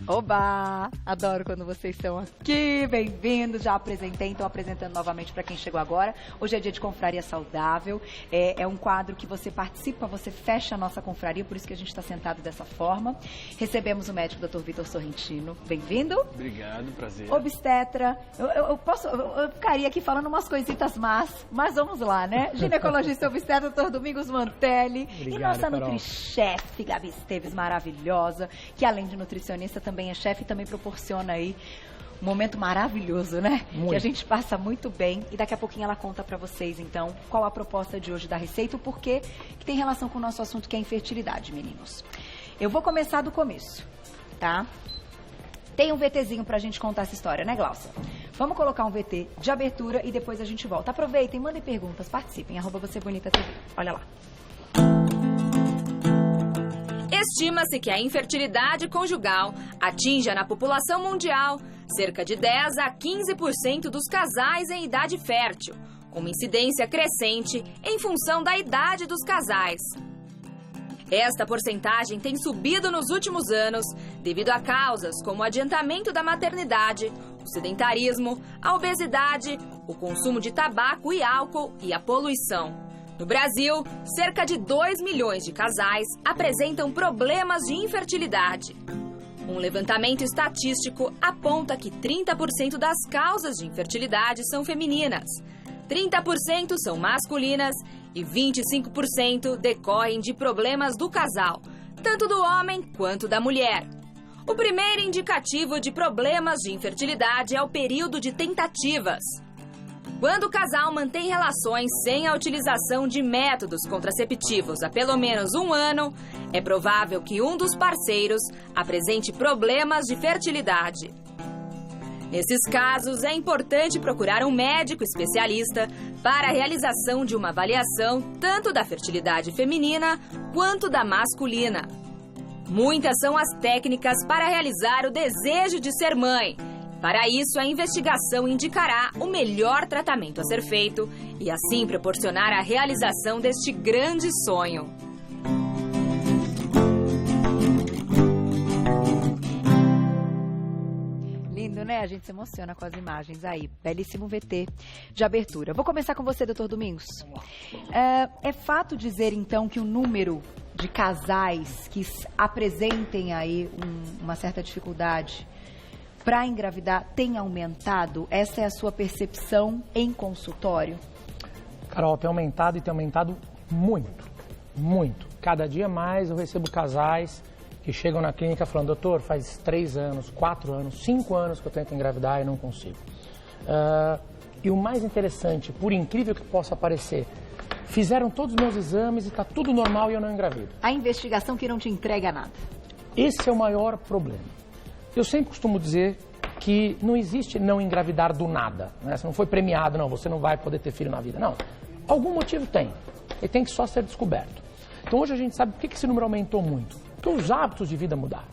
Oba! Adoro quando vocês estão aqui, bem-vindos, já apresentei, estou apresentando novamente para quem chegou agora. Hoje é dia de Confraria Saudável, é um quadro que você participa, você fecha a nossa confraria, por isso que a gente está sentado dessa forma. Recebemos o médico Dr. Vitor Sorrentino, bem-vindo. Obrigado, prazer. Obstetra, eu ficaria aqui falando umas coisitas mas vamos lá, né? Ginecologista obstetra, Dr. Domingos Mantelli. Obrigado, e nossa Carol. Nutri-chefe, Gabi Esteves, maravilhosa, que além de nutricionista também é chefe e também proporciona aí um momento maravilhoso, né? Muito. Que a gente passa muito bem e daqui a pouquinho ela conta pra vocês, então, qual a proposta de hoje da receita, o porquê que tem relação com o nosso assunto que é infertilidade, meninos. Eu vou começar do começo, tá? Tem um VTzinho pra gente contar essa história, né, Glaucia? Vamos colocar um VT de abertura e depois a gente volta. Aproveitem, mandem perguntas, participem, @VocêBonitaTV. Olha lá. Estima-se que a infertilidade conjugal atinja na população mundial cerca de 10 a 15% dos casais em idade fértil, com uma incidência crescente em função da idade dos casais. Esta porcentagem tem subido nos últimos anos devido a causas como o adiantamento da maternidade, o sedentarismo, a obesidade, o consumo de tabaco e álcool e a poluição. No Brasil, cerca de 2 milhões de casais apresentam problemas de infertilidade. Um levantamento estatístico aponta que 30% das causas de infertilidade são femininas, 30% são masculinas e 25% decorrem de problemas do casal, tanto do homem quanto da mulher. O primeiro indicativo de problemas de infertilidade é o período de tentativas. Quando o casal mantém relações sem a utilização de métodos contraceptivos há pelo menos 1 ano, é provável que um dos parceiros apresente problemas de fertilidade. Nesses casos, é importante procurar um médico especialista para a realização de uma avaliação tanto da fertilidade feminina quanto da masculina. Muitas são as técnicas para realizar o desejo de ser mãe. Para isso, a investigação indicará o melhor tratamento a ser feito e assim proporcionar a realização deste grande sonho. Lindo, né? A gente se emociona com as imagens aí. Belíssimo VT de abertura. Vou começar com você, doutor Domingos. É fato dizer, então, que o número de casais que apresentem aí uma certa dificuldade para engravidar tem aumentado? Essa é a sua percepção em consultório? Carol, tem aumentado e tem aumentado muito, muito. Cada dia mais eu recebo casais que chegam na clínica falando: doutor, faz 3 anos, 4 anos, 5 anos que eu tento engravidar e não consigo. E o mais interessante, por incrível que possa parecer, fizeram todos os meus exames e está tudo normal e eu não engravido. A investigação que não te entrega nada. Esse é o maior problema. Eu sempre costumo dizer que não existe não engravidar do nada, né? Você não foi premiado, não, você não vai poder ter filho na vida, não. Algum motivo tem, ele tem que só ser descoberto. Então hoje a gente sabe por que esse número aumentou muito. Porque os hábitos de vida mudaram.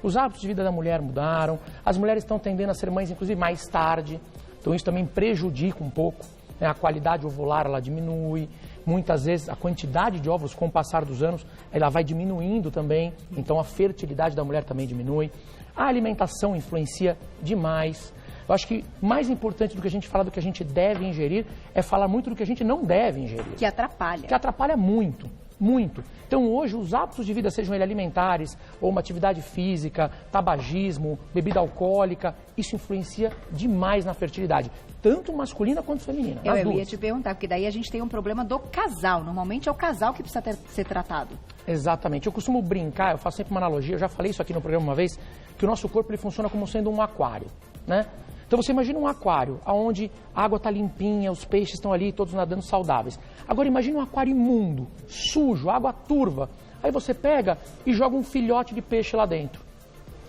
Os hábitos de vida da mulher mudaram, as mulheres estão tendendo a ser mães, inclusive, mais tarde, então isso também prejudica um pouco, né? A qualidade ovular, ela diminui, muitas vezes a quantidade de óvulos com o passar dos anos, ela vai diminuindo também, então a fertilidade da mulher também diminui. A alimentação influencia demais. Eu acho que mais importante do que a gente falar do que a gente deve ingerir é falar muito do que a gente não deve ingerir. Que atrapalha. Que atrapalha muito, muito. Então hoje os hábitos de vida, sejam eles alimentares ou uma atividade física, tabagismo, bebida alcoólica, isso influencia demais na fertilidade, tanto masculina quanto feminina. Eu ia te perguntar, porque daí a gente tem um problema do casal. Normalmente é o casal que precisa ser tratado. Exatamente. Eu costumo brincar, eu faço sempre uma analogia, eu já falei isso aqui no programa uma vez, que o nosso corpo ele funciona como sendo um aquário, né? Então você imagina um aquário, onde a água está limpinha, os peixes estão ali, todos nadando saudáveis. Agora imagina um aquário imundo, sujo, água turva. Aí você pega e joga um filhote de peixe lá dentro.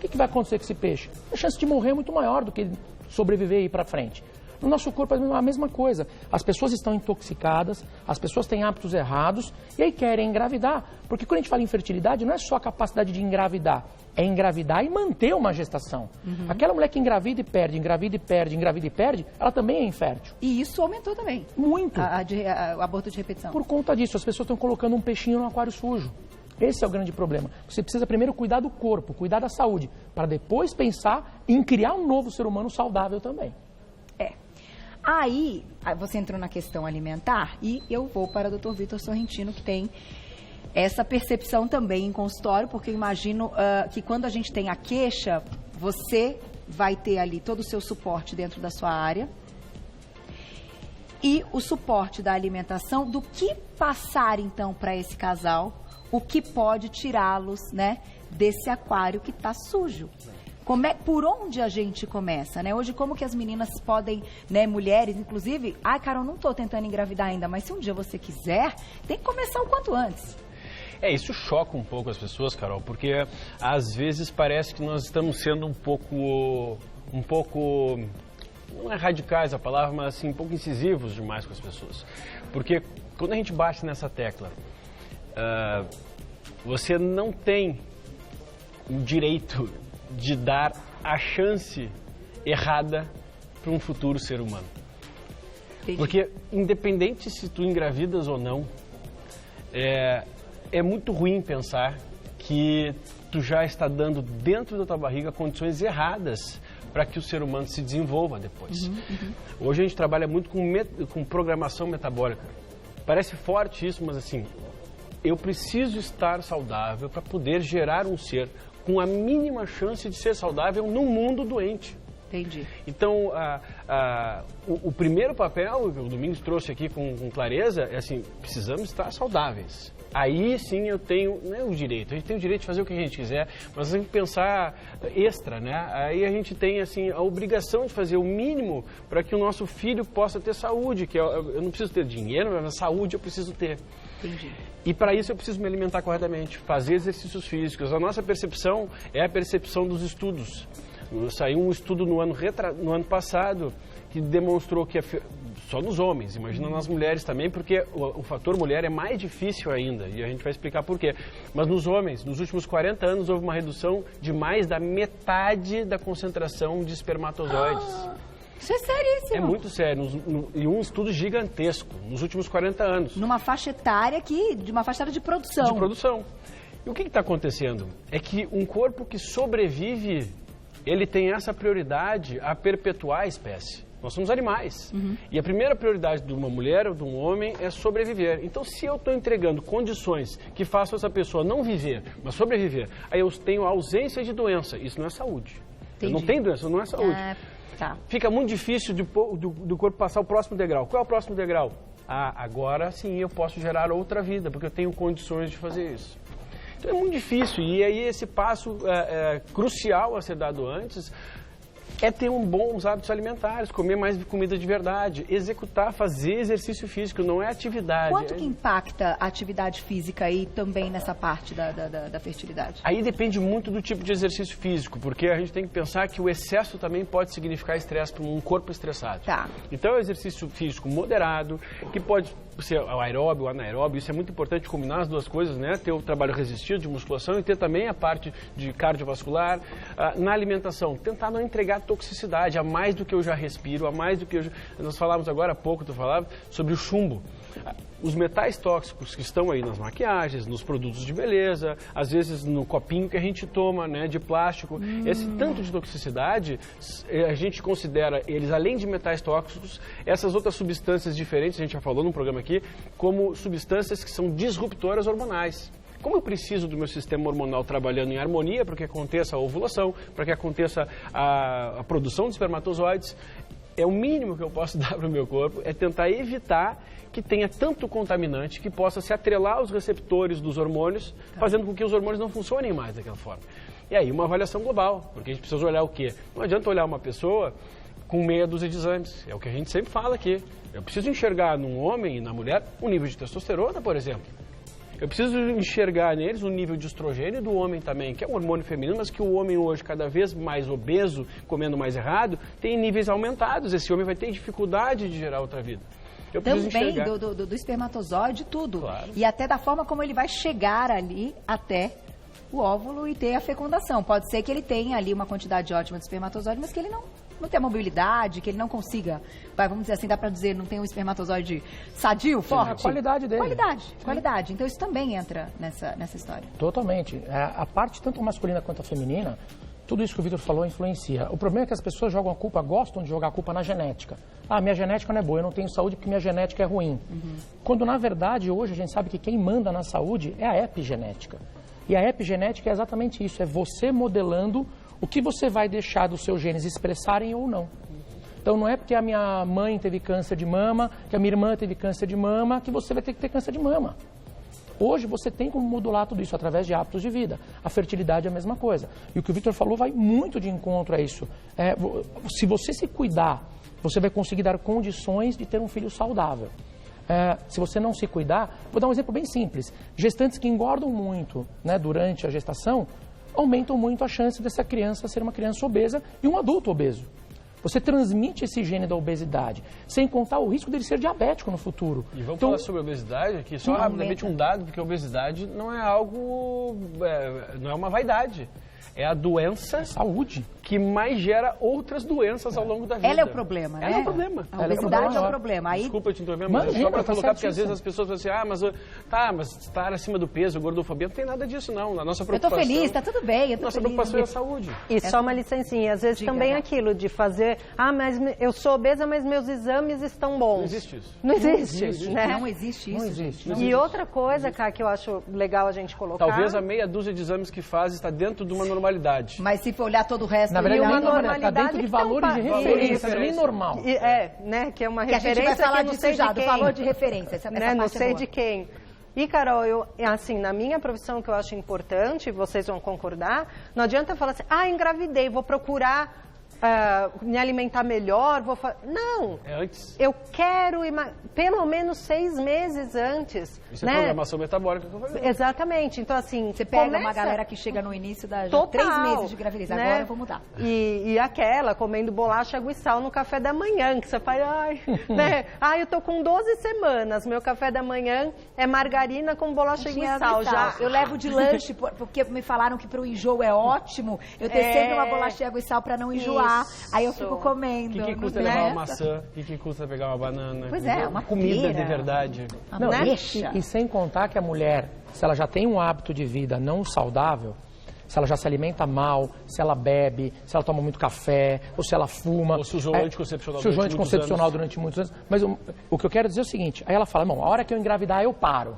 O que vai acontecer com esse peixe? A chance de morrer é muito maior do que sobreviver e ir para frente. No nosso corpo é a mesma coisa. As pessoas estão intoxicadas, as pessoas têm hábitos errados e aí querem engravidar. Porque quando a gente fala em fertilidade, não é só a capacidade de engravidar, é engravidar e manter uma gestação. Aquela mulher que engravida e perde, engravida e perde, engravida e perde, ela também é infértil. E isso aumentou também. Muito. O aborto de repetição. Por conta disso, as pessoas estão colocando um peixinho no aquário sujo. Esse é o grande problema. Você precisa primeiro cuidar do corpo, cuidar da saúde, para depois pensar em criar um novo ser humano saudável também. Aí, você entrou na questão alimentar e eu vou para o Dr. Vitor Sorrentino, que tem essa percepção também em consultório, porque eu imagino que quando a gente tem a queixa, você vai ter ali todo o seu suporte dentro da sua área e o suporte da alimentação, do que passar então para esse casal, o que pode tirá-los, né, desse aquário que está sujo. Por onde a gente começa, né? Hoje, como que as meninas podem, né, mulheres, inclusive, Carol, não estou tentando engravidar ainda, mas se um dia você quiser, tem que começar o quanto antes. Isso choca um pouco as pessoas, Carol, porque às vezes parece que nós estamos sendo um pouco, não é radicais a palavra, mas assim, um pouco incisivos demais com as pessoas. Porque quando a gente bate nessa tecla, você não tem o direito de dar a chance errada para um futuro ser humano. Entendi. Porque independente se tu engravidas ou não, é muito ruim pensar que tu já está dando dentro da tua barriga condições erradas para que o ser humano se desenvolva depois. Hoje a gente trabalha muito com programação metabólica. Parece forte isso, mas assim, eu preciso estar saudável para poder gerar um ser com a mínima chance de ser saudável num mundo doente. Entendi. Então, o primeiro papel que o Domingos trouxe aqui com clareza é assim, precisamos estar saudáveis. Aí sim eu tenho, não é o direito, a gente tem o direito de fazer o que a gente quiser, mas tem que pensar extra, né? Aí a gente tem assim a obrigação de fazer o mínimo para que o nosso filho possa ter saúde, que eu não preciso ter dinheiro, mas a saúde eu preciso ter. Entendi. E para isso eu preciso me alimentar corretamente, fazer exercícios físicos. A nossa percepção é a percepção dos estudos. Saiu um estudo no ano passado que demonstrou que só nos homens, imagina nas mulheres também, porque o fator mulher é mais difícil ainda, e a gente vai explicar por quê. Mas nos homens, nos últimos 40 anos, houve uma redução de mais da metade da concentração de espermatozoides. Isso é seríssimo. É muito sério, e um estudo gigantesco, nos últimos 40 anos. Numa faixa etária de uma faixa etária de produção. De produção. E o que está acontecendo? É que um corpo que sobrevive, ele tem essa prioridade a perpetuar a espécie. Nós somos animais. E a primeira prioridade de uma mulher ou de um homem é sobreviver. Então, se eu estou entregando condições que façam essa pessoa não viver, mas sobreviver, aí eu tenho ausência de doença. Isso não é saúde. Eu não tenho doença, não é saúde. Tá. Fica muito difícil do corpo passar o próximo degrau. Qual é o próximo degrau? Agora sim eu posso gerar outra vida, porque eu tenho condições de fazer isso. Então é muito difícil. E aí esse passo crucial a ser dado antes é ter bons hábitos alimentares, comer mais comida de verdade, executar, fazer exercício físico, não é atividade. Quanto que impacta a atividade física aí também nessa parte da fertilidade? Aí depende muito do tipo de exercício físico, porque a gente tem que pensar que o excesso também pode significar estresse para um corpo estressado. Tá. Então é um exercício físico moderado, que pode ser o aeróbio, o anaeróbio, isso é muito importante combinar as duas coisas, né? Ter o trabalho resistido de musculação e ter também a parte de cardiovascular. Na alimentação, tentar não entregar toxicidade a mais do que eu já respiro, a mais do que nós falávamos agora há pouco, tu falava sobre o chumbo. Os metais tóxicos que estão aí nas maquiagens, nos produtos de beleza, às vezes no copinho que a gente toma, né, de plástico. Esse tanto de toxicidade, a gente considera eles, além de metais tóxicos, essas outras substâncias diferentes, a gente já falou num programa aqui, como substâncias que são disruptoras hormonais. Como eu preciso do meu sistema hormonal trabalhando em harmonia para que aconteça a ovulação, para que aconteça a produção de espermatozoides, é o mínimo que eu posso dar para o meu corpo, é tentar evitar que tenha tanto contaminante que possa se atrelar aos receptores dos hormônios, fazendo com que os hormônios não funcionem mais daquela forma. E aí uma avaliação global, porque a gente precisa olhar o quê? Não adianta olhar uma pessoa com meia dúzia de exames, é o que a gente sempre fala aqui. Eu preciso enxergar num homem e na mulher um nível de testosterona, por exemplo. Eu preciso enxergar neles o nível de estrogênio do homem também, que é um hormônio feminino, mas que o homem hoje, cada vez mais obeso, comendo mais errado, tem níveis aumentados. Esse homem vai ter dificuldade de gerar outra vida. Eu preciso também enxergar. do espermatozoide, tudo. Claro. E até da forma como ele vai chegar ali até o óvulo e ter a fecundação. Pode ser que ele tenha ali uma quantidade ótima de espermatozoide, mas que ele não não tenha mobilidade, que ele não consiga, vamos dizer assim, dá pra dizer, não tem um espermatozoide sadio, forte? A qualidade dele. Qualidade. Então isso também entra nessa história. Totalmente. A parte tanto masculina quanto a feminina, tudo isso que o Vitor falou influencia. O problema é que as pessoas jogam a culpa, gostam de jogar a culpa na genética. Ah, minha genética não é boa, eu não tenho saúde porque minha genética é ruim. Quando, na verdade, hoje a gente sabe que quem manda na saúde é a epigenética. E a epigenética é exatamente isso, é você modelando o que você vai deixar dos seus genes expressarem ou não. Então não é porque a minha mãe teve câncer de mama, que a minha irmã teve câncer de mama, que você vai ter que ter câncer de mama. Hoje você tem como modular tudo isso através de hábitos de vida. A fertilidade é a mesma coisa. E o que o Vitor falou vai muito de encontro a isso. Se você se cuidar, você vai conseguir dar condições de ter um filho saudável. Se você não se cuidar, vou dar um exemplo bem simples. Gestantes que engordam muito, né, durante a gestação, aumentam muito a chance dessa criança ser uma criança obesa e um adulto obeso. Você transmite esse gene da obesidade, sem contar o risco dele ser diabético no futuro. E vamos falar sobre obesidade aqui, só rapidamente um dado, porque a obesidade não é algo, não é uma vaidade. É a doença saúde que mais gera outras doenças ao longo da vida. Ela é o problema, né? Ela é o problema. A obesidade é o problema. Aí... Desculpa te interromper, mas só para colocar, porque às vezes as pessoas falam assim, mas estar acima do peso, gordofobia, não tem nada disso não. A nossa preocupação... Eu tô feliz, tá tudo bem, eu tô nossa feliz. Preocupação é a saúde. E só uma licencinha, às vezes também aquilo de fazer, mas eu sou obesa, mas meus exames estão bons. Não existe isso. Não existe, né? Não existe isso. Não existe. E outra coisa, cara, que eu acho legal a gente colocar... Talvez a meia dúzia de exames que faz está dentro de uma normalidade. Mas se for olhar todo o resto... Na verdade, uma normalidade está dentro de valores de referência, não é nem normal. Né, que é uma que a referência gente vai falar que disso já, do valor de referência. Né, não sei de quem. E, Carol, assim, na minha profissão, que eu acho importante, vocês vão concordar, não adianta falar assim, engravidei, vou procurar me alimentar melhor, Não! É antes. Eu quero, pelo menos 6 meses antes. Isso é programação metabólica que eu falei. Exatamente. Então, assim, você pega uma galera que chega no início da 3 meses de gravidez, né? Agora eu vou mudar. E aquela, comendo bolacha, água e sal no café da manhã, que você fala, né? Eu tô com 12 semanas, meu café da manhã é margarina com bolacha e sal. Já. Eu levo de lanche, porque me falaram que pro enjoo é ótimo, eu ter sempre uma bolacha e água e sal pra não enjoar. Aí eu fico comendo. O que custa levar uma maçã? O que custa pegar uma banana? Pois é, uma comida de verdade. Não, e sem contar que a mulher, se ela já tem um hábito de vida não saudável, se ela já se alimenta mal, se ela bebe, se ela toma muito café, ou se ela fuma. Ou se usou anticoncepcional durante muitos anos. Mas o que eu quero dizer é o seguinte, aí ela fala, a hora que eu engravidar eu paro.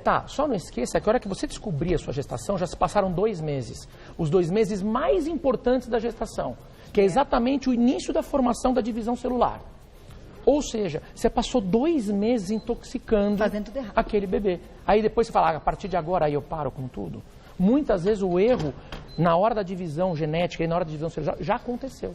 Tá, só não esqueça que a hora que você descobrir a sua gestação, já se passaram 2 meses. Os 2 meses mais importantes da gestação, que é exatamente o início da formação da divisão celular. Ou seja, você passou 2 meses intoxicando aquele bebê. Aí depois você fala, a partir de agora aí eu paro com tudo. Muitas vezes o erro, na hora da divisão genética e na hora da divisão celular, já aconteceu.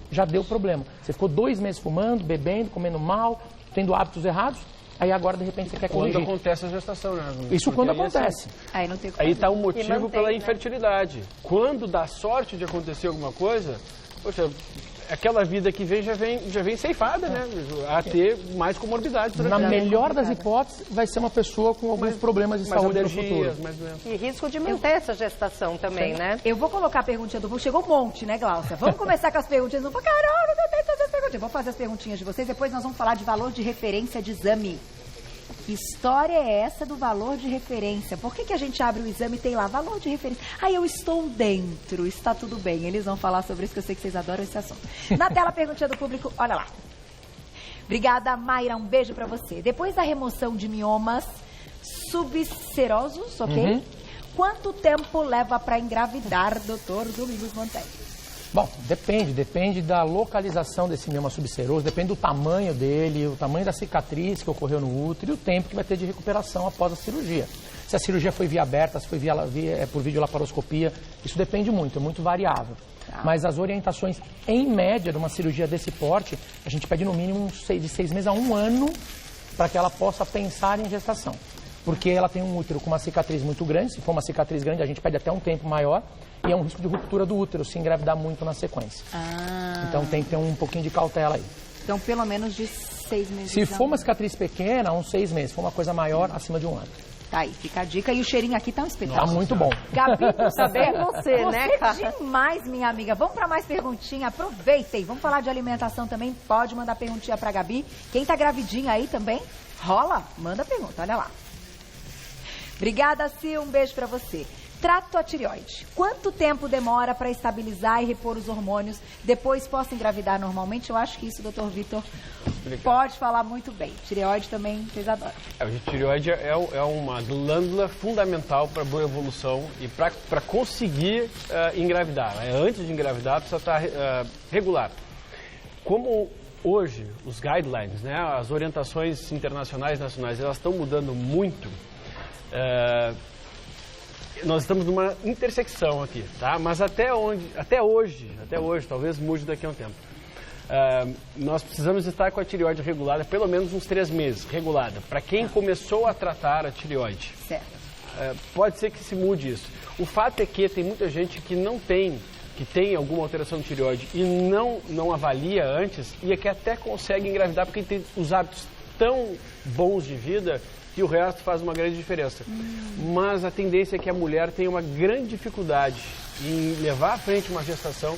Já deu problema. Você ficou 2 meses fumando, bebendo, comendo mal, tendo hábitos errados. Aí agora, de repente, você quer corrigir. Quando acontece a gestação, né? Isso quando acontece. Aí não tem aí está o motivo pela infertilidade. Quando dá sorte de acontecer alguma coisa, poxa, aquela vida que vem já vem ceifada, né? A ter mais comorbidades. Na melhor das hipóteses, vai ser uma pessoa com alguns problemas de saúde no futuro. E risco de manter essa gestação também, né? Eu vou colocar a perguntinha do... Chegou um monte, né, Glaucia? Vamos começar com as perguntinhas. Não vou, Carol, não tem todas as perguntinhas. Vou fazer as perguntinhas de vocês, depois nós vamos falar de valor de referência de exame. Que história é essa do valor de referência? Por que a gente abre o exame e tem lá valor de referência? Eu estou dentro, está tudo bem. Eles vão falar sobre isso, que eu sei que vocês adoram esse assunto. Na tela, a perguntinha do público, olha lá. Obrigada, Mayra, um beijo pra você. Depois da remoção de miomas subserosos, ok? Quanto tempo leva para engravidar, doutor Domingos Monteiro? Bom, depende da localização desse mioma subseroso, depende do tamanho dele, o tamanho da cicatriz que ocorreu no útero e o tempo que vai ter de recuperação após a cirurgia. Se a cirurgia foi via aberta, se foi por videolaparoscopia, isso depende muito, é muito variável. Mas as orientações, em média, de uma cirurgia desse porte, a gente pede no mínimo de 6 meses a 1 ano para que ela possa pensar em gestação. Porque ela tem um útero com uma cicatriz muito grande, se for uma cicatriz grande, a gente pede até um tempo maior, e é um risco de ruptura do útero se engravidar muito na sequência. Então tem que ter um pouquinho de cautela aí. Então pelo menos de 6 meses. Se for uma cicatriz pequena, uns 6 meses. Se for uma coisa maior, acima de 1 ano. Tá aí, fica a dica. E o cheirinho aqui tá um espetáculo. Tá muito bom. Gabi, Saber você, né, cara? Você demais, minha amiga. Vamos para mais perguntinha. Aproveitem. Vamos falar de alimentação também. Pode mandar perguntinha pra Gabi. Quem tá gravidinha aí também, rola, manda pergunta. Olha lá. Obrigada, Sil. Um beijo pra você. Trato a tireoide. Quanto tempo demora para estabilizar e repor os hormônios? Depois posso engravidar normalmente? Eu acho que isso, doutor Vitor, pode falar muito bem. Tireoide também, vocês adoram. A tireoide é uma glândula fundamental para a boa evolução e para conseguir engravidar. Antes de engravidar, precisa estar regular. Como hoje os guidelines, né, as orientações internacionais e nacionais, elas estão mudando muito, nós estamos numa intersecção aqui, tá? Mas até hoje, talvez mude daqui a um tempo. Nós precisamos estar com a tireoide regulada pelo menos uns 3 meses, regulada, para quem começou a tratar a tireoide. Certo. Pode ser que se mude isso. O fato é que tem muita gente que tem alguma alteração de tireoide e não avalia antes e é que até consegue engravidar porque tem os hábitos tão bons de vida e o resto faz uma grande diferença. Mas a tendência é que a mulher tenha uma grande dificuldade em levar à frente uma gestação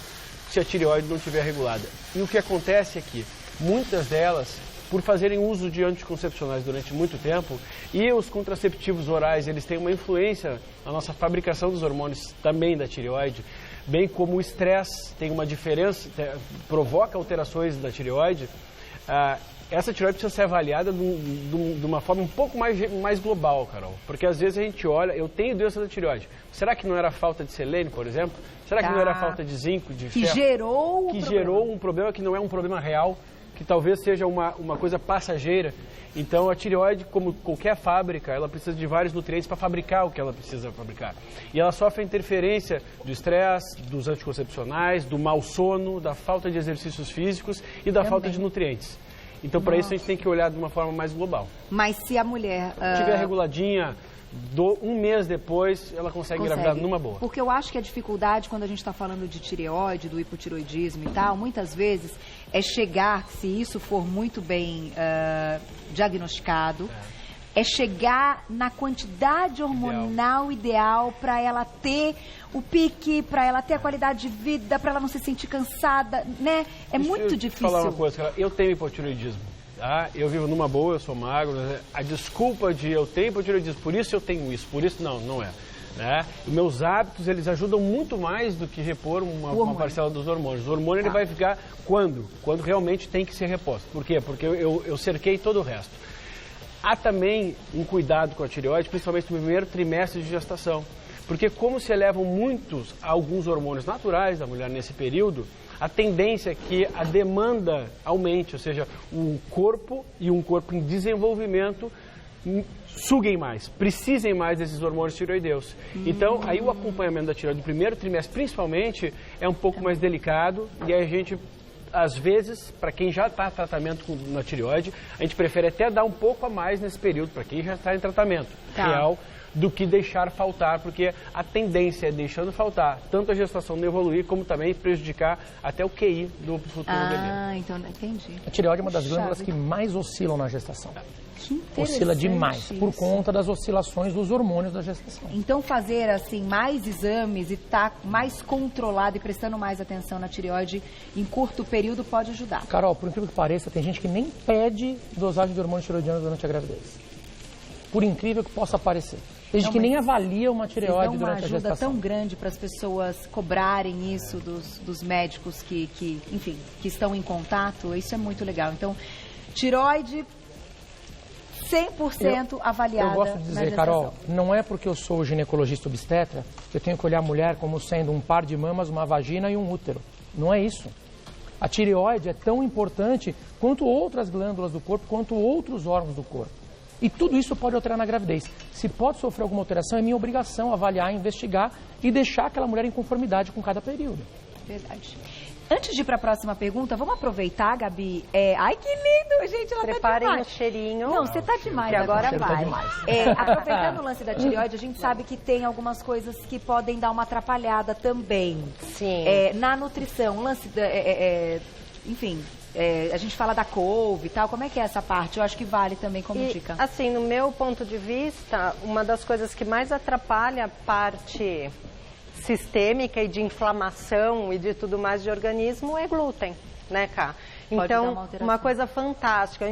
se a tireoide não estiver regulada. E o que acontece é que muitas delas, por fazerem uso de anticoncepcionais durante muito tempo, e os contraceptivos orais, eles têm uma influência na nossa fabricação dos hormônios também da tireoide, bem como o estresse tem uma diferença, provoca alterações da tireoide. Essa tireoide precisa ser avaliada de uma forma um pouco mais global, Carol. Porque às vezes a gente olha, eu tenho doença da tireoide. Será que não era falta de selênio, por exemplo? Será que não era falta de zinco, de ferro? Gerou um problema que não é um problema real, que talvez seja uma coisa passageira. Então a tireoide, como qualquer fábrica, ela precisa de vários nutrientes para fabricar o que ela precisa fabricar. E ela sofre a interferência do estresse, dos anticoncepcionais, do mau sono, da falta de exercícios físicos e da falta de nutrientes. Então, para isso, a gente tem que olhar de uma forma mais global. Mas se a mulher... Se tiver reguladinha, um mês depois, ela consegue engravidar numa boa. Porque eu acho que a dificuldade, quando a gente está falando de tireoide, do hipotireoidismo e tal, muitas vezes é chegar, se isso for muito bem diagnosticado, é chegar na quantidade hormonal ideal para ela ter o pique, para ela ter a qualidade de vida, para ela não se sentir cansada, né? É muito difícil. Vou falar uma coisa, cara. Eu tenho hipotireoidismo, tá? Eu vivo numa boa, eu sou magro, né? A desculpa de eu tenho hipotireoidismo, por isso eu tenho isso, por isso não é. Né? E meus hábitos, eles ajudam muito mais do que repor uma parcela dos hormônios. O hormônio ele vai ficar quando? Quando realmente tem que ser reposto. Por quê? Porque eu cerquei todo o resto. Há também um cuidado com a tireoide, principalmente no primeiro trimestre de gestação. Porque como se elevam alguns hormônios naturais da mulher nesse período, a tendência é que a demanda aumente, ou seja, um corpo em desenvolvimento suguem mais, precisem mais desses hormônios tireoideus. Então, aí o acompanhamento da tireoide no primeiro trimestre, principalmente, é um pouco mais delicado e aí a gente... Às vezes, para quem já está em tratamento na tireoide, a gente prefere até dar um pouco a mais nesse período, para quem já está em tratamento real, do que deixar faltar, porque a tendência é deixando faltar tanto a gestação não evoluir, como também prejudicar até o QI do futuro bebê. Então, entendi. A tireoide é uma das glândulas que mais oscilam na gestação. Oscila demais, por conta das oscilações dos hormônios da gestação. Então, fazer assim mais exames e estar mais controlado e prestando mais atenção na tireoide em curto período pode ajudar. Carol, por incrível que pareça, tem gente que nem pede dosagem de hormônios tireoidianos durante a gravidez. Por incrível que possa parecer. Tem gente que nem avalia uma tireoide durante a gestação. Uma ajuda tão grande para as pessoas cobrarem isso dos médicos que estão em contato. Isso é muito legal. Então, tireoide 100% avaliada. Eu gosto de dizer, Carol, não é porque eu sou ginecologista obstetra que eu tenho que olhar a mulher como sendo um par de mamas, uma vagina e um útero. Não é isso. A tireoide é tão importante quanto outras glândulas do corpo, quanto outros órgãos do corpo. E tudo isso pode alterar na gravidez. Se pode sofrer alguma alteração, é minha obrigação avaliar, investigar e deixar aquela mulher em conformidade com cada período. Verdade. Antes de ir para a próxima pergunta, vamos aproveitar, Gabi. Ai, que lindo, gente, ela Preparem tá demais. o cheirinho. Não, você tá demais. Que agora vai. vai. Aproveitando o lance da tireoide, a gente sabe que tem algumas coisas que podem dar uma atrapalhada também. Sim. Na nutrição, o lance, enfim, a gente fala da couve e tal, como é que é essa parte? Eu acho que vale também como dica. Assim, no meu ponto de vista, uma das coisas que mais atrapalha a parte sistêmica e de inflamação e de tudo mais de organismo é glúten, né, Cá? Então, uma coisa fantástica.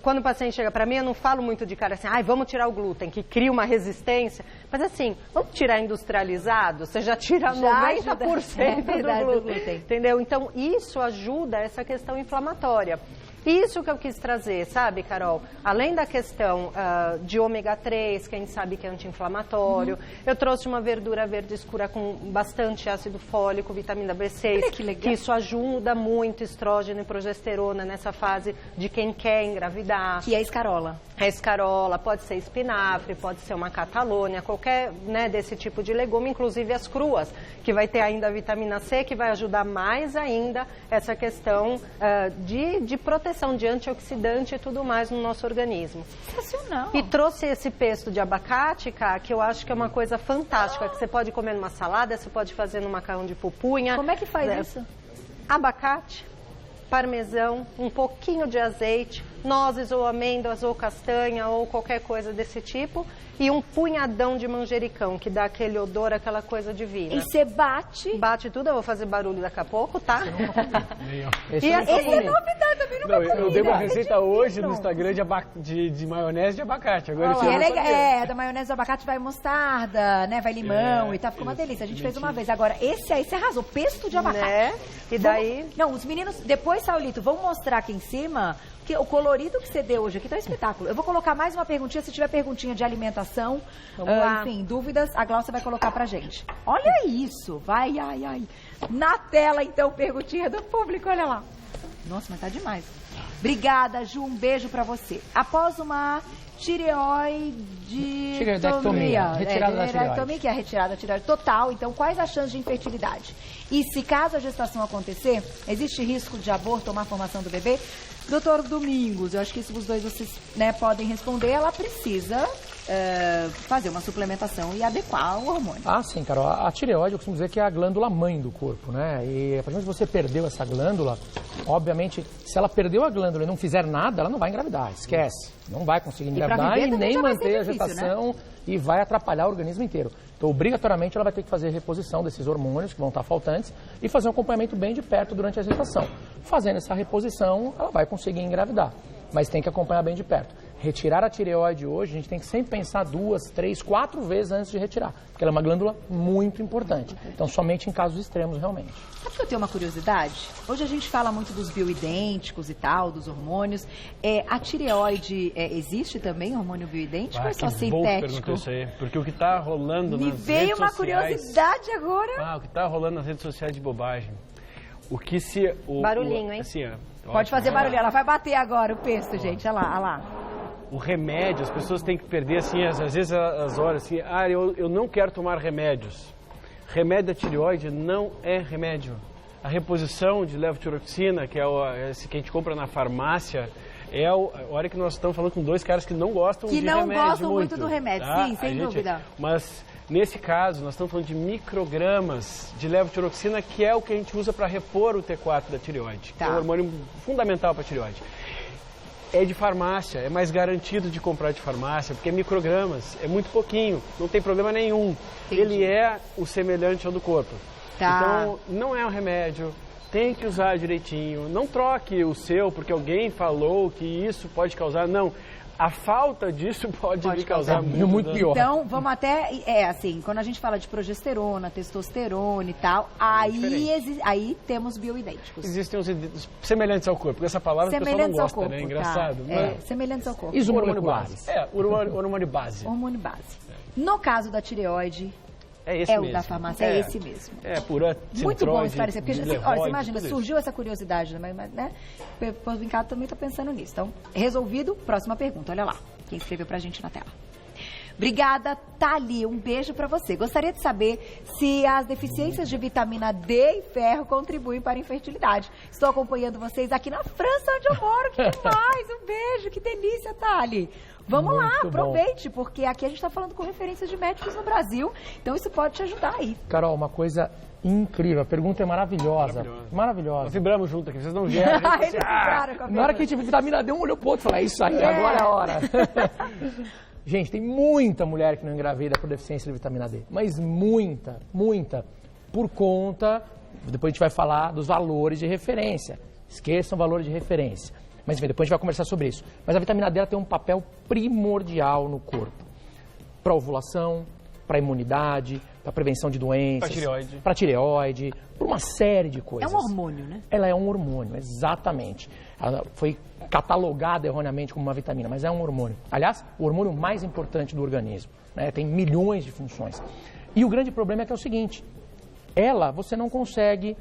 Quando o paciente chega para mim, eu não falo muito de cara assim, vamos tirar o glúten, que cria uma resistência. Mas assim, vamos tirar industrializado, você já tira 90% do glúten. Entendeu? Então, isso ajuda essa questão inflamatória. Isso que eu quis trazer, sabe, Carol? Além da questão de ômega 3, que a gente sabe que é anti-inflamatório, eu trouxe uma verdura verde escura com bastante ácido fólico, vitamina B6, que isso ajuda muito estrógeno e progesterona nessa fase de quem quer engravidar. Que é a escarola. É escarola, pode ser espinafre, pode ser uma catalônia, qualquer desse tipo de legume, inclusive as cruas, que vai ter ainda a vitamina C, que vai ajudar mais ainda essa questão de proteção, de antioxidante e tudo mais no nosso organismo. Sensacional. E trouxe esse pesto de abacate, Cá, que eu acho que é uma coisa fantástica, que você pode comer numa salada, você pode fazer no macarrão de pupunha. Como é que faz isso? Abacate, parmesão, um pouquinho de azeite, nozes ou amêndoas ou castanha ou qualquer coisa desse tipo e um punhadão de manjericão, que dá aquele odor, aquela coisa divina. E você bate? Bate tudo, eu vou fazer barulho daqui a pouco, tá? Esse é novidade, também não comi. Eu dei uma receita hoje no Instagram de maionese de abacate. Agora que é legal, da maionese de abacate vai mostarda, né? Vai limão e tal, ficou uma delícia. A gente fez uma vez. Agora, esse aí você arrasou, pesto de abacate. Né? E daí... Não, os meninos, depois, Saulito, vamos mostrar aqui em cima... Porque o colorido que você deu hoje aqui tá um espetáculo. Eu vou colocar mais uma perguntinha, se tiver perguntinha de alimentação, enfim, dúvidas, a Glaucia vai colocar pra gente. Olha isso, vai, ai. Na tela, então, perguntinha do público, olha lá. Nossa, mas tá demais. Obrigada, Ju, um beijo pra você. Após uma tireoidectomia, retirada da tireoide. Que é a retirada da tireoide total, então quais as chances de infertilidade? E se caso a gestação acontecer, existe risco de aborto ou má formação do bebê? Doutor Domingos, eu acho que isso os dois vocês podem responder. Ela precisa fazer uma suplementação e adequar o hormônio. Sim, Carol. A tireoide, eu costumo dizer que é a glândula mãe do corpo, né? E a partir do momento que você perdeu essa glândula, obviamente, se ela perdeu a glândula e não fizer nada, ela não vai engravidar, esquece. Não vai conseguir engravidar e nem manter a gestação, né? E vai atrapalhar o organismo inteiro. Então, obrigatoriamente, ela vai ter que fazer reposição desses hormônios que vão estar faltantes e fazer um acompanhamento bem de perto durante a gestação. Fazendo essa reposição, ela vai conseguir engravidar, mas tem que acompanhar bem de perto. Retirar a tireoide hoje, a gente tem que sempre pensar 2, 3, 4 vezes antes de retirar, porque ela é uma glândula muito importante. Então, somente em casos extremos, realmente. Sabe que eu tenho uma curiosidade? Hoje a gente fala muito dos bioidênticos e tal, dos hormônios. A tireoide, existe também hormônio bioidêntico ou é só sintético? Isso aí, porque o que está rolando nas redes sociais... Me veio uma curiosidade agora. O que está rolando nas redes sociais de bobagem. Barulhinho, hein? Assim, pode fazer barulho. Ela vai bater agora o pesto, gente. Olha lá. O remédio, as pessoas têm que perder, assim, às vezes as horas, assim, eu não quero tomar remédios. Remédio da tireoide não é remédio. A reposição de levotiroxina, que é esse que a gente compra na farmácia, é a hora que nós estamos falando com dois caras que não gostam de remédio. Que não gostam muito do remédio, tá? Sim, sem dúvida. Mas, nesse caso, nós estamos falando de microgramas de levotiroxina, que é o que a gente usa para repor o T4 da tireoide, que é um hormônio fundamental para a tireoide. É de farmácia, é mais garantido de comprar de farmácia, porque é microgramas, é muito pouquinho, não tem problema nenhum. Entendi. Ele é o semelhante ao do corpo. Então, não é um remédio, tem que usar direitinho. Não troque o seu porque alguém falou que isso pode causar, não. A falta disso pode lhe causar muito pior. Então, vamos até... assim, quando a gente fala de progesterona, testosterona e tal, aí temos bioidênticos. Existem os semelhantes ao corpo, porque essa palavra o pessoal não gosta, corpo, né? Engraçado. Semelhantes ao corpo. Isomoleculares. Hormônio base. Hormônio base. No caso da tireoide... É esse mesmo. O da farmácia, é esse mesmo. Muito bom esclarecer, porque você imagina, surgiu essa curiosidade, né? O povo em casa também está pensando nisso. Então, resolvido, próxima pergunta, olha lá, quem escreveu pra gente na tela. Obrigada, Thali. Um beijo pra você. Gostaria de saber se as deficiências de vitamina D e ferro contribuem para a infertilidade. Estou acompanhando vocês aqui na França, onde eu moro. Que demais! Um beijo, que delícia, Thali. Vamos lá, aproveite, porque aqui a gente está falando com referências de médicos no Brasil, então isso pode te ajudar aí. Carol, uma coisa incrível, a pergunta é maravilhosa. Maravilhosa. Nós vibramos junto aqui, vocês não geram. Eles vibraram com a Na hora que a gente viu vitamina D, um olhou pro outro e falou, é isso aí, agora é a hora. Gente, tem muita mulher que não engravida por deficiência de vitamina D, mas muita, por conta, depois a gente vai falar dos valores de referência. Esqueçam valores de referência. Mas enfim, depois a gente vai conversar sobre isso. Mas a vitamina D ela tem um papel primordial no corpo. Para ovulação, para imunidade, para prevenção de doenças. Para tireoide. Para uma série de coisas. É um hormônio, né? Ela é um hormônio, exatamente. Ela foi catalogada erroneamente como uma vitamina, mas é um hormônio. Aliás, o hormônio mais importante do organismo. Né? Tem milhões de funções. E o grande problema é que é o seguinte. Você não consegue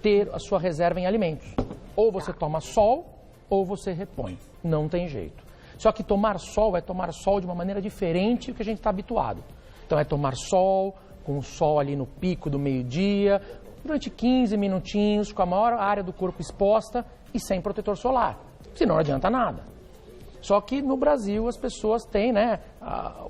ter a sua reserva em alimentos. Ou você toma sol, ou você repõe. Não tem jeito. Só que tomar sol é tomar sol de uma maneira diferente do que a gente está habituado. Então é tomar sol, com o sol ali no pico do meio-dia, durante 15 minutinhos, com a maior área do corpo exposta e sem protetor solar. Senão não adianta nada. Só que no Brasil as pessoas têm, né,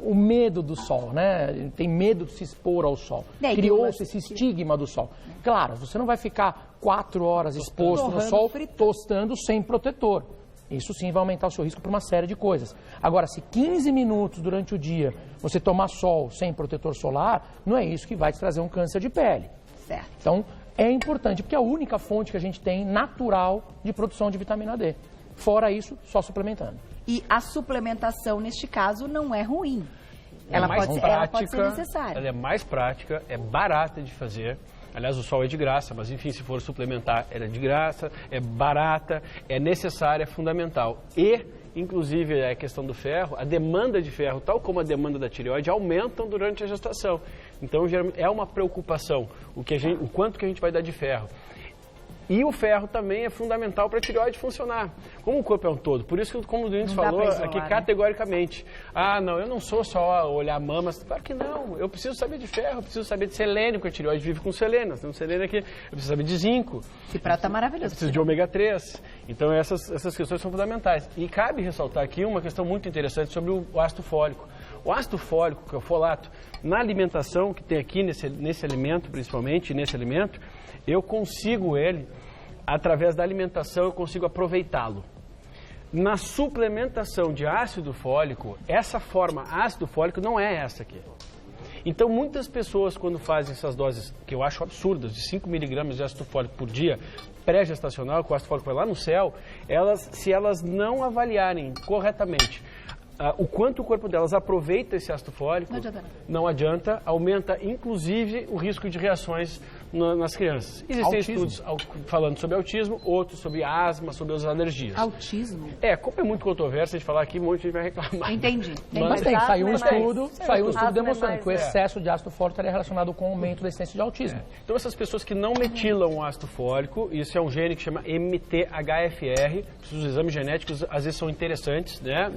o medo do sol, né? Tem medo de se expor ao sol. Criou-se esse estigma do sol. Claro, você não vai ficar 4 horas exposto no sol, tostando sem protetor. Isso sim vai aumentar o seu risco por uma série de coisas. Agora, se 15 minutos durante o dia você tomar sol sem protetor solar, não é isso que vai te trazer um câncer de pele. Certo. Então, é importante, porque é a única fonte que a gente tem natural de produção de vitamina D. Fora isso, só suplementando. E a suplementação, neste caso, não é ruim. Ela pode ser necessária. Ela é mais prática, é barata de fazer. Aliás, o sol é de graça, mas enfim, se for suplementar, ela é de graça, é barata, é necessária, é fundamental. E, inclusive, a questão do ferro, a demanda de ferro, tal como a demanda da tireoide, aumentam durante a gestação. Então, geralmente, é uma preocupação o quanto que a gente vai dar de ferro. E o ferro também é fundamental para a tireoide funcionar, como o corpo é um todo. Por isso que, como o Nunes falou aqui categoricamente, não, eu não sou só olhar mamas. Claro que não, eu preciso saber de ferro, eu preciso saber de selênio, porque a tireoide vive com selênio. Nós temos selênio aqui, eu preciso saber de zinco. Esse prato tá maravilhoso. Eu preciso de ômega 3. Então essas questões são fundamentais. E cabe ressaltar aqui uma questão muito interessante sobre o ácido fólico. O ácido fólico, que é o folato, na alimentação que tem aqui nesse alimento, principalmente nesse alimento, eu consigo ele, através da alimentação, eu consigo aproveitá-lo. Na suplementação de ácido fólico, essa forma ácido fólico não é essa aqui. Então, muitas pessoas, quando fazem essas doses, que eu acho absurdas, de 5 miligramas de ácido fólico por dia, pré-gestacional, que o ácido fólico vai lá no céu, se elas não avaliarem corretamente o quanto o corpo delas aproveita esse ácido fólico, não adianta, aumenta inclusive o risco de reações nas crianças. Existem estudos falando sobre autismo, outros sobre asma, sobre as alergias. Autismo? Como é muito controverso a gente falar aqui, um monte de gente vai reclamar. Entendi. Mas saiu um estudo demonstrando que o excesso de ácido fólico estaria relacionado com o aumento da incidência de autismo. Então essas pessoas que não metilam o ácido fólico, isso é um gene que chama MTHFR, os exames genéticos às vezes são interessantes, né?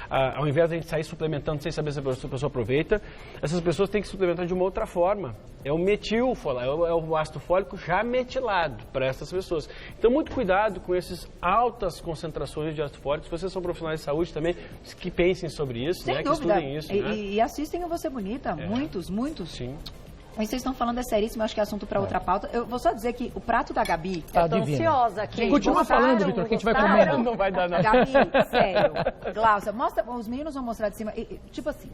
Ao invés de a gente sair suplementando sem saber se a pessoa aproveita, essas pessoas têm que suplementar de uma outra forma. É o metilfolato, é o ácido fólico já metilado para essas pessoas. Então, muito cuidado com essas altas concentrações de ácido fólico. Se vocês são profissionais de saúde também, que pensem sobre isso, sem né? dúvida. Que estudem isso. E assistem a Você Bonita, muitos. Sim. Mas vocês estão falando, é seríssimo, acho que é assunto para outra pauta. Eu vou só dizer que o prato da Gabi... Eu tô ansiosa aqui. Continua falando, Vitor, que a gente vai comendo. Não vai dar nada. Gabi, sério. Glaucia, mostra, os meninos vão mostrar de cima. Tipo assim,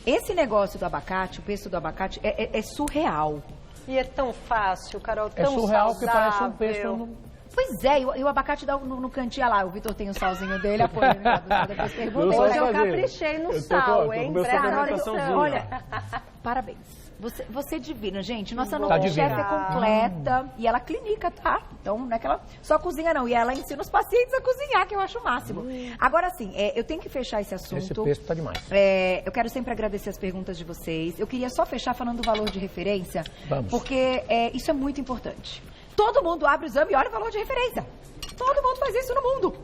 esse negócio do abacate, o pesto do abacate, é surreal. E é tão fácil, Carol, tão saudável. É surreal porque parece um pesto... Pois é, e o abacate dá no cantinho lá. O Vitor tem o salzinho dele, apoiando. Depois pergunta. Hoje eu caprichei no sal, hein? Olha, parabéns. Você é divina, gente. Nossa chefe é completa. E ela clinica, tá? Então, não é que ela só cozinha, não. E ela ensina os pacientes a cozinhar, que eu acho o máximo. Agora, sim, eu tenho que fechar esse assunto. Esse pesto tá demais. Eu quero sempre agradecer as perguntas de vocês. Eu queria só fechar falando do valor de referência. Vamos. Porque isso é muito importante. Todo mundo abre o exame e olha o valor de referência. Todo mundo faz isso no mundo.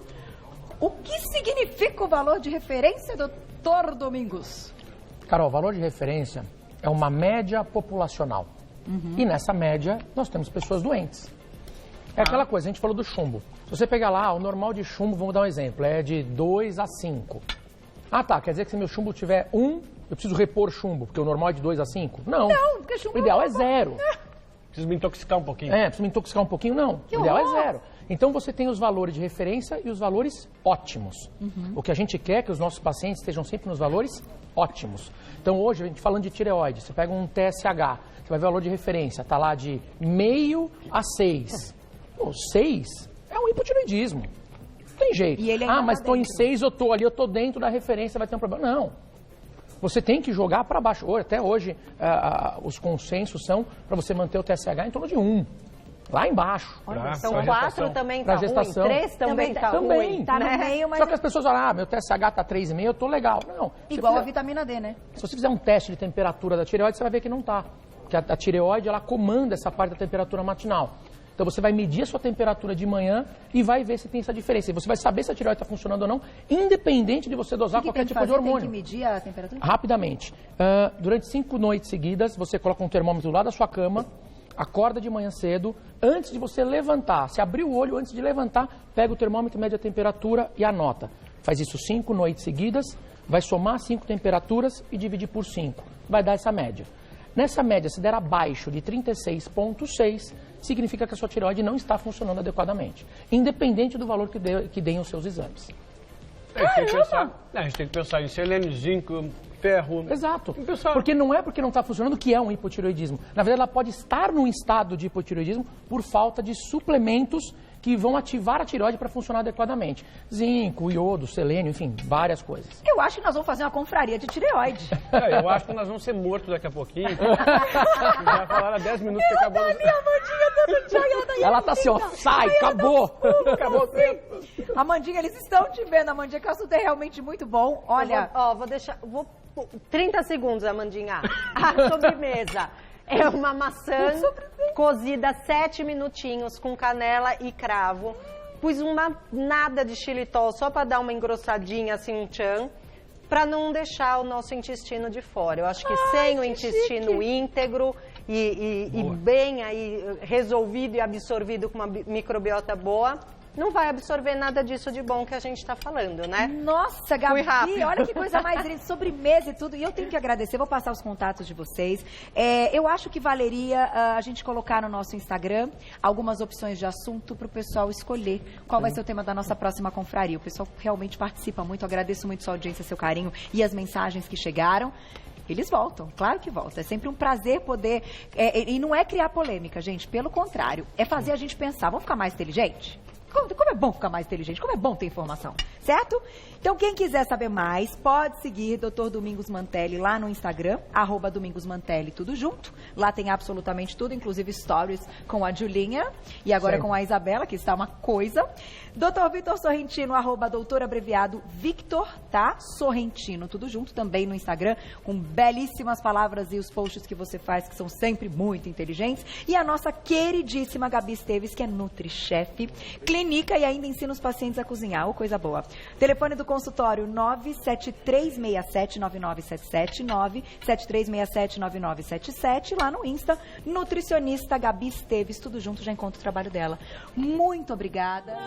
O que significa explica o valor de referência, doutor Domingos. Carol, o valor de referência é uma média populacional. E nessa média, nós temos pessoas doentes. É aquela coisa, a gente falou do chumbo. Se você pegar lá, o normal de chumbo, vamos dar um exemplo, é de 2 a 5. Ah, tá, quer dizer que se meu chumbo tiver 1, eu preciso repor chumbo, porque o normal é de 2 a 5? Não, porque chumbo o ideal é 0. Preciso me intoxicar um pouquinho. Preciso me intoxicar um pouquinho? Não, o ideal é 0. Então você tem os valores de referência e os valores ótimos. O que a gente quer é que os nossos pacientes estejam sempre nos valores ótimos. Então hoje, a gente falando de tireoide, você pega um TSH, você vai ver o valor de referência, está lá de 0,5 a 6. Pô, 6 é um hipotireoidismo. Não tem jeito. E ele ainda mas estou em 6, eu estou dentro da referência, vai ter um problema. Não. Você tem que jogar para baixo. Até hoje, os consensos são para você manter o TSH em torno de 1. Lá embaixo. Então 4 também pra tá ruim, gestação. 3 também tá ruim. Tá no meio, mas... Só que as pessoas falam, meu TSH tá 3,5, eu tô legal. Não. Igual a vitamina D, né? Se você fizer um teste de temperatura da tireoide, você vai ver que não tá. Porque a tireoide, ela comanda essa parte da temperatura matinal. Então você vai medir a sua temperatura de manhã e vai ver se tem essa diferença. E você vai saber se a tireoide está funcionando ou não, independente de você dosar qualquer tipo de hormônio. Tem que medir a temperatura? Rapidamente. Durante 5 noites seguidas, você coloca um termômetro lá da sua cama, acorda de manhã cedo, antes de você levantar, se abrir o olho antes de levantar, pega o termômetro, mede a temperatura e anota. Faz isso 5 noites seguidas, vai somar 5 temperaturas e dividir por 5. Vai dar essa média. Nessa média, se der abaixo de 36,6, significa que a sua tireoide não está funcionando adequadamente, independente do valor que deem os seus exames. A gente tem que pensar em selênio, zinco, ferro. Exato. Porque não é porque não está funcionando que é um hipotireoidismo. Na verdade, ela pode estar num estado de hipotireoidismo por falta de suplementos que vão ativar a tireoide para funcionar adequadamente. Zinco, iodo, selênio, enfim, várias coisas. Eu acho que nós vamos fazer uma confraria de tireoide. Eu acho que nós vamos ser mortos daqui a pouquinho. Já falaram há 10 minutos que acabou. Ela tá assim, ó, sai, acabou. Acabou o tempo. Amandinha, eles estão te vendo, Amandinha, que o assunto é realmente muito bom. Olha... Vou deixar... 30 segundos, Amandinha. A sobremesa. É uma maçã cozida 7 minutinhos com canela e cravo. Pus nada de xilitol só para dar uma engrossadinha, assim, um tchan, para não deixar o nosso intestino de fora. Eu acho que sem o intestino íntegro e bem aí resolvido e absorvido com uma microbiota boa, não vai absorver nada disso de bom que a gente está falando, né? Nossa, Gabi, olha que coisa mais linda, sobremesa e tudo. E eu tenho que agradecer, vou passar os contatos de vocês. Eu acho que valeria a gente colocar no nosso Instagram algumas opções de assunto para o pessoal escolher qual vai ser o tema da nossa próxima confraria. O pessoal realmente participa muito, eu agradeço muito sua audiência, seu carinho e as mensagens que chegaram. Eles voltam, claro que voltam. É sempre um prazer poder... e não é criar polêmica, gente, pelo contrário. É fazer a gente pensar, vamos ficar mais inteligente? Como é bom ficar mais inteligente, como é bom ter informação, certo? Então, quem quiser saber mais, pode seguir Dr. Domingos Mantelli lá no Instagram, @DomingosMantelli, tudo junto. Lá tem absolutamente tudo, inclusive stories com a Julinha e agora com a Isabela, que está uma coisa. Dr. Vitor Sorrentino, @doutor abreviado Victor, tá? Sorrentino, tudo junto, também no Instagram, com belíssimas palavras e os posts que você faz, que são sempre muito inteligentes. E a nossa queridíssima Gabi Esteves, que é NutriChef, clínica e ainda ensina os pacientes a cozinhar, oh, coisa boa. Telefone do consultório 97367-9977, 97367-9977, lá no Insta, nutricionista Gabi Esteves, tudo junto, já encontra o trabalho dela. Muito obrigada.